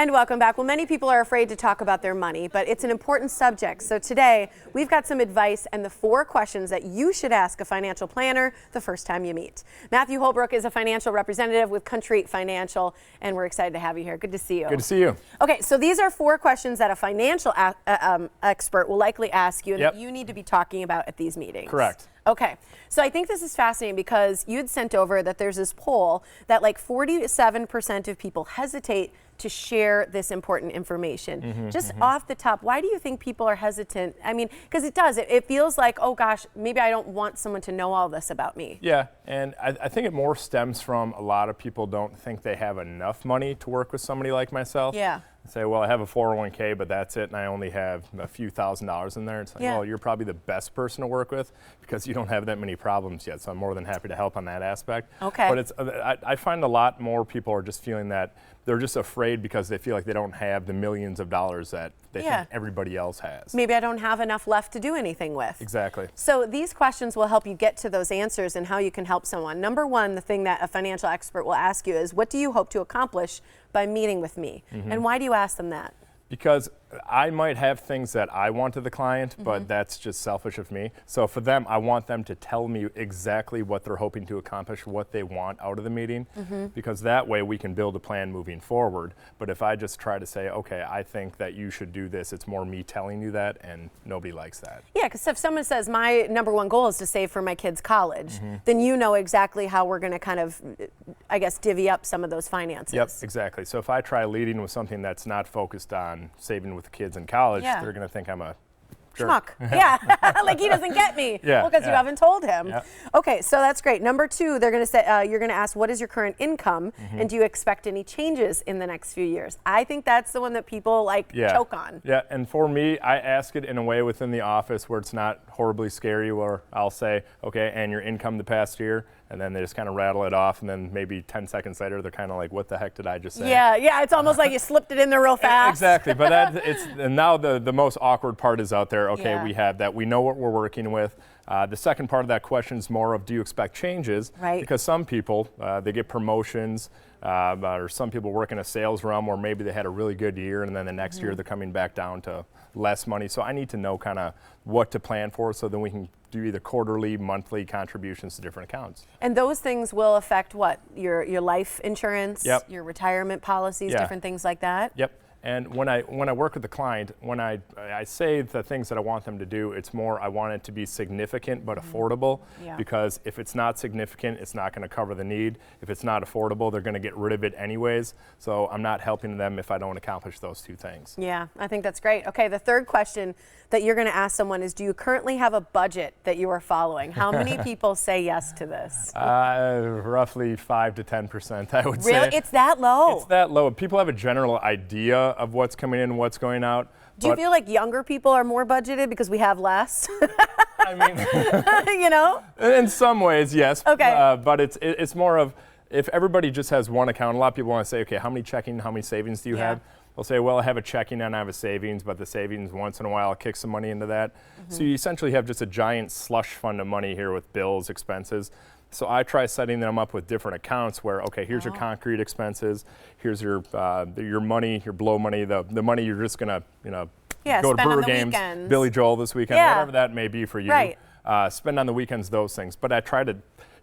And welcome back. Well, many people are afraid to talk about their money, but it's an important subject. So today, we've got some advice and the 4 questions that you should ask a financial planner the first time you meet. Matthew Holbrook is a financial representative with Country Financial, and we're excited to have you here. Good to see you. Good to see you. Okay, so these are 4 questions that a financial expert will likely ask you and that you need to be talking about at these meetings. Correct. Okay, so I think this is fascinating because you'd sent over that there's this poll that like 47% of people hesitate to share this important information. Just off the top, why do you think people are hesitant? I mean, because it feels like, oh gosh, maybe I don't want someone to know all this about me. Yeah, and I think it more stems from a lot of people don't think they have enough money to work with somebody like myself. Yeah. Say, well, I have a 401k, but that's it, and I only have a few $1,000s in there. It's like, well, you're probably the best person to work with because you don't have that many problems yet, so I'm more than happy to help on that aspect. Okay. But it's, I find a lot more people are just feeling that they're just afraid because they feel like they don't have the millions of dollars that they think everybody else has. Maybe I don't have enough left to do anything with. Exactly. So these questions will help you get to those answers and how you can help someone. Number 1, the thing that a financial expert will ask you is, what do you hope to accomplish by meeting with me? And why do you ask them that? Because I might have things that I want to the client, but that's just selfish of me. So for them, I want them to tell me exactly what they're hoping to accomplish, what they want out of the meeting, because that way we can build a plan moving forward. But if I just try to say, okay, I think that you should do this, it's more me telling you that, and nobody likes that. Yeah, because if someone says, my number 1 goal is to save for my kids' college, then you know exactly how we're going to kind of, I guess, divvy up some of those finances. Yep, exactly. So if I try leading with something that's not focused on saving with the kids in college, they're going to think I'm a jerk. Schmuck. Like he doesn't get me. Well, because you haven't told him. Okay, so that's great. Number 2, they're going to say, you're going to ask, what is your current income, and do you expect any changes in the next few years? I think that's the one that people choke on. Yeah, and for me, I ask it in a way within the office where it's not horribly scary, where I'll say, okay, and your income the past year, and then they just kind of rattle it off, and then maybe 10 seconds later, they're kind of like, what the heck did I just say? Yeah, it's almost like you slipped it in there real fast. Exactly, but and now the most awkward part is out there. Okay, we have that. We know what we're working with. The second part of that question is more of, do you expect changes? Right. Because some people, they get promotions, or some people work in a sales realm where maybe they had a really good year, and then the next year they're coming back down to less money. So I need to know kind of what to plan for, so then we can do either quarterly, monthly contributions to different accounts. And those things will affect what? Your life insurance, your retirement policies, different things like that? Yep. And when I work with the client, when I say the things that I want them to do, it's more I want it to be significant but affordable. Because if it's not significant, it's not going to cover the need. If it's not affordable, they're going to get rid of it anyways. So I'm not helping them if I don't accomplish those 2 things. Yeah, I think that's great. Okay, the third question that you're going to ask someone is, do you currently have a budget that you are following? How many people say yes to this? Roughly 5 to 10%, I would say. Really? It's that low? It's that low. People have a general idea of what's coming in and what's going out. Do you feel like younger people are more budgeted because we have less? I mean, you know? In some ways, yes. Okay. But it's more of, if everybody just has one account, a lot of people want to say, okay, how many checking, how many savings do you have? They'll say, well, I have a checking and I have a savings, but the savings, once in a while, I'll kick some money into that. So you essentially have just a giant slush fund of money here with bills, expenses. So I try setting them up with different accounts where, okay, here's your concrete expenses, here's your money, your blow money, the money you're just gonna, go to Brewer games, weekends. Billy Joel this weekend, whatever that may be for you. Right. Spend on the weekends those things. But I try to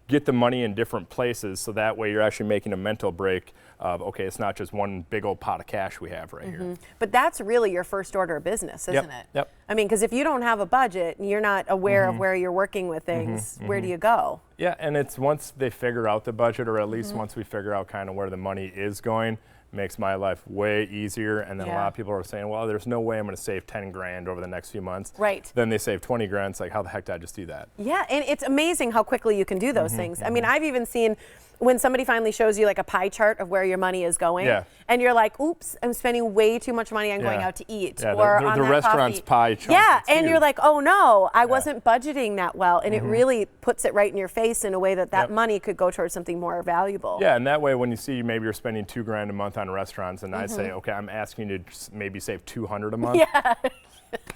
get the money in different places, so that way you're actually making a mental break of, okay, it's not just one big old pot of cash we have right here. But that's really your first order of business, isn't it? Yep. I mean, because if you don't have a budget and you're not aware of where you're working with things, where do you go? Yeah, and it's once they figure out the budget, or at least once we figure out kind of where the money is going, makes my life way easier. And then a lot of people are saying, well, there's no way I'm going to save 10 grand over the next few months. Right. Then they save 20 grand. It's like, how the heck did I just do that? Yeah, and it's amazing how quickly you can do those things. I mean, I've even seen when somebody finally shows you like a pie chart of where your money is going, and you're like, oops, I'm spending way too much money on going out to eat, or on the that restaurant's coffee. pie chart. Yeah, and you're like, oh no, I wasn't budgeting that well, and it really puts it right in your face in a way that money could go towards something more valuable. Yeah, and that way when you see maybe you're spending $2 grand a month on restaurants, and I say, okay, I'm asking you to maybe save $200 a month. Yeah.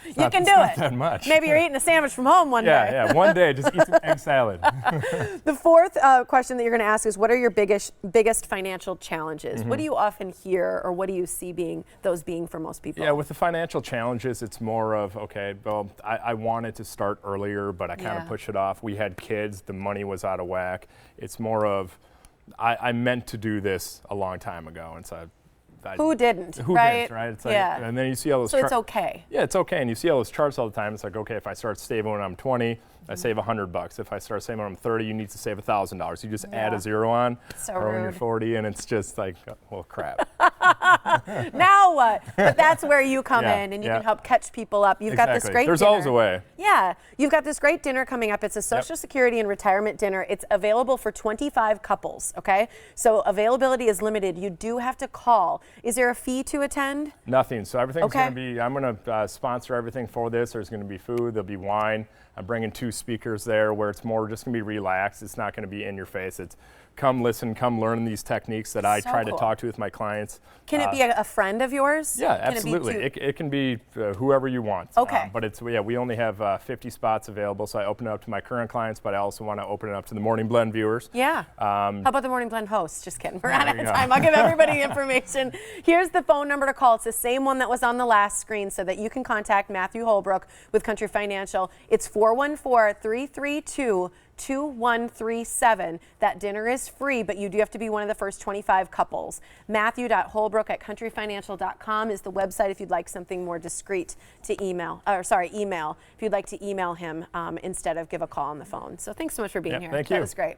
You can do it. Not that much. Maybe you're eating a sandwich from home one day. Yeah, one day, just eat some egg salad. The fourth question that you're going to ask is, is, what are your biggest financial challenges? What do you often hear, or what do you see being for most people? Yeah, with the financial challenges, it's more of, okay, well, I wanted to start earlier, but I kind of pushed it off. We had kids, the money was out of whack. It's more of, I meant to do this a long time ago, and so who didn't, who right? didn't, right? It's like, and then you see all those. So it's okay. Yeah, it's okay, and you see all those charts all the time. It's like, okay, if I start saving when I'm 20, I save $100. If I start saving when I'm 30, you need to save $1,000. You just add a zero on, so or when you're rude. 40, and it's just like, well, crap. Now what? But that's where you come in, and you can help catch people up. You've got this great There's dinner. always a way. Yeah, you've got this great dinner coming up. It's a Social Security and retirement dinner. It's available for 25 couples, okay? So availability is limited. You do have to call. Is there a fee to attend? Nothing. So everything's going to be, I'm going to sponsor everything for this. There's going to be food, there'll be wine. I'm bringing 2 speakers there where it's more just going to be relaxed. It's not going to be in your face. It's come listen, come learn these techniques that I try to talk to with my clients. Can it be a friend of yours? Yeah, absolutely. It can be whoever you want. Okay. But it's, we only have 50 spots available, so I open it up to my current clients, but I also want to open it up to the Morning Blend viewers. Yeah. How about the Morning Blend hosts? Just kidding. We're out of time. I'll give everybody information. Here's the phone number to call. It's the same one that was on the last screen, so that you can contact Matthew Holbrook with Country Financial. It's 414-332-2137. That dinner is free, but you do have to be one of the first 25 couples. Matthew.Holbrook@countryfinancial.com is the website if you'd like something more discreet to email. If you'd like to email him instead of give a call on the phone. So thanks so much for being here. Thank you. That was great.